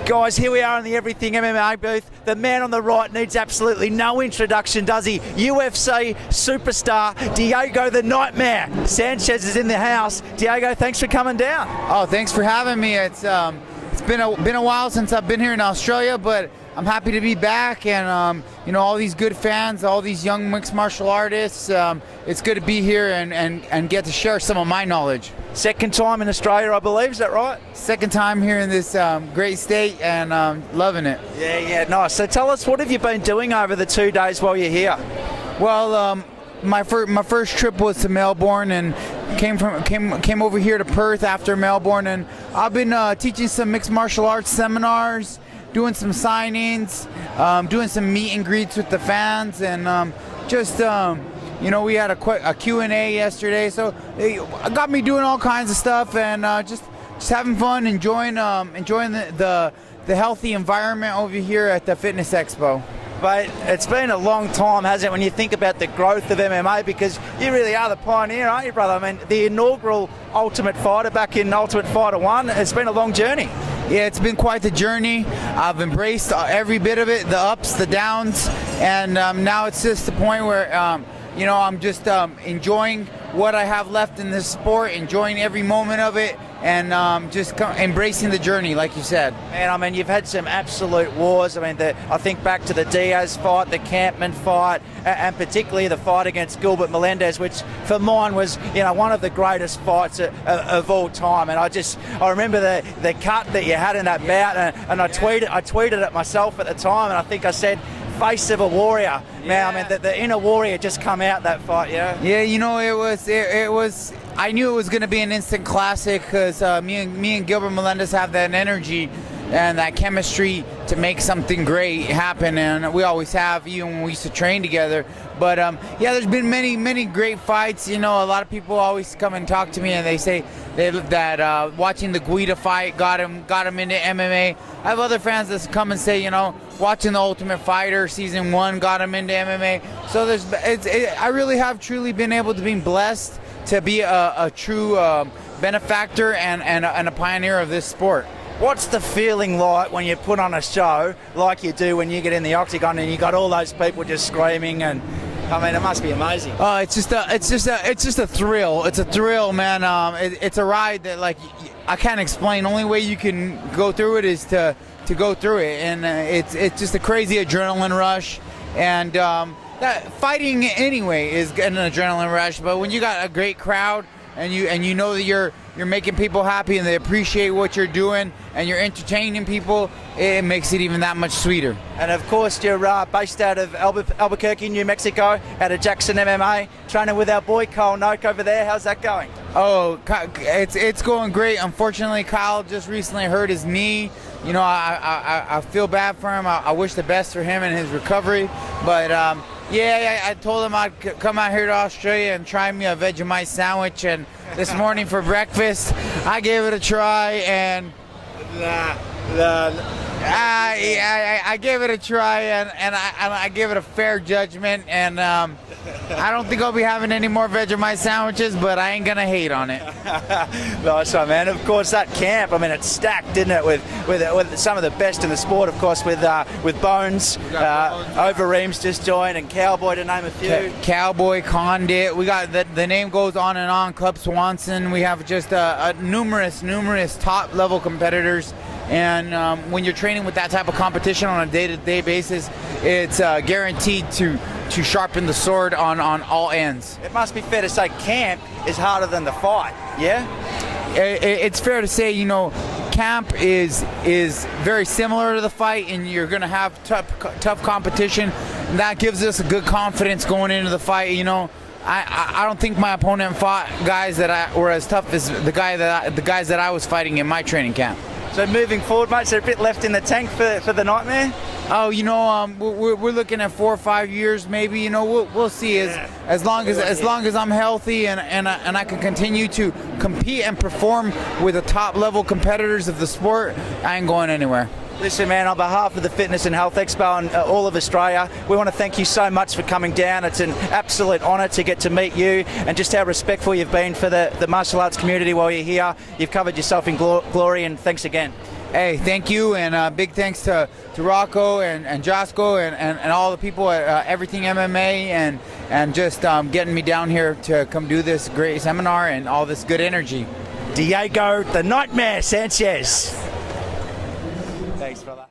Guys, here we are in the Everything MMA booth. The man on the right needs absolutely no introduction, does he? UFC superstar Diego the Nightmare Sanchez is in the house. Diego, thanks for coming down. Oh, thanks for having me. It's been a while since I've been here in Australia, but I'm happy to be back, and all these good fans, all these young mixed martial artists. It's good to be here and get to share some of my knowledge. Second time in Australia, I believe, is that right? Second time here in this great state, and loving it. Yeah, nice. So tell us, what have you been doing over the 2 days while you're here? Well, my first trip was to Melbourne, and came over here to Perth after Melbourne, and I've been teaching some mixed martial arts seminars, doing some signings, doing some meet and greets with the fans, and we had a Q&A yesterday, so it got me doing all kinds of stuff, and just having fun, enjoying the healthy environment over here at the Fitness Expo. But it's been a long time, hasn't it, when you think about the growth of MMA, because you really are the pioneer, aren't you, brother? I mean, the inaugural Ultimate Fighter back in Ultimate Fighter 1, it's been a long journey. Yeah, it's been quite the journey. I've embraced every bit of it, the ups, the downs, and now it's just the point where I'm just enjoying what I have left in this sport, enjoying every moment of it, and embracing the journey, like you said. And I mean, you've had some absolute wars. I mean, I think back to the Diaz fight, the Campman fight, and particularly the fight against Gilbert Melendez, which for mine was, one of the greatest fights of all time. And I remember the cut that you had in that bout, and I tweeted it myself at the time, and I think I said, face of a warrior. Man, I mean, the inner warrior just come out that fight, yeah? Yeah, it was. I knew it was going to be an instant classic, because me and Gilbert Melendez have that energy and that chemistry to make something great happen, and we always have, even when we used to train together. But there's been many great fights. A lot of people always come and talk to me, and they say that watching the Guida fight got him into MMA. I have other fans that come and say, watching the Ultimate Fighter season 1 got him into MMA. So I really have truly been able to be blessed to be a true benefactor and a pioneer of this sport. What's the feeling like when you put on a show like you do when you get in the octagon and you got all those people just screaming? And I mean, it must be amazing. It's just a thrill. It's a thrill, man. It's a ride that, like, I can't explain. The only way you can go through it is to go through it, and it's just a crazy adrenaline rush. And that fighting anyway is an adrenaline rush. But when you got a great crowd, and you know that you're making people happy and they appreciate what you're doing and you're entertaining people, it makes it even that much sweeter. And of course, you're based out of Albuquerque, New Mexico, out of Jackson MMA, training with our boy Kyle Noak over there. How's that going? Oh, it's going great. Unfortunately, Kyle just recently hurt his knee. I feel bad for him. I wish the best for him and his recovery. But I told him I'd come out here to Australia and try me a Vegemite sandwich, and this morning for breakfast, I gave it a try, and I gave it a try, and I gave it a fair judgment, and I don't think I'll be having any more Vegemite sandwiches, but I ain't gonna hate on it. Nice one, man. Of course, that camp, I mean, it's stacked, didn't it, with some of the best in the sport, of course, with Bones, Overeem's just joined, and Cowboy, to name a few. Cowboy, Condit, we got the name goes on and on. Club Swanson, we have just numerous top level competitors. And when you're training with that type of competition on a day-to-day basis, it's guaranteed to sharpen the sword on all ends. It must be fair to say camp is harder than the fight, yeah? It's fair to say, camp is very similar to the fight, and you're going to have tough competition. And that gives us a good confidence going into the fight. I don't think my opponent fought guys that were as tough as the guys that I was fighting in my training camp. So moving forward, mate, is there a bit left in the tank for the Nightmare? Oh, we're looking at 4 or 5 years, maybe. We'll see. As long as I'm healthy and I can continue to compete and perform with the top level competitors of the sport, I ain't going anywhere. Listen, man, on behalf of the Fitness and Health Expo and all of Australia, we want to thank you so much for coming down. It's an absolute honour to get to meet you, and just how respectful you've been for the martial arts community while you're here. You've covered yourself in glory, and thanks again. Hey, thank you, and big thanks to Rocco and Josco and all the people at Everything MMA and just getting me down here to come do this great seminar and all this good energy. Diego the Nightmare Sanchez. Thanks, brother.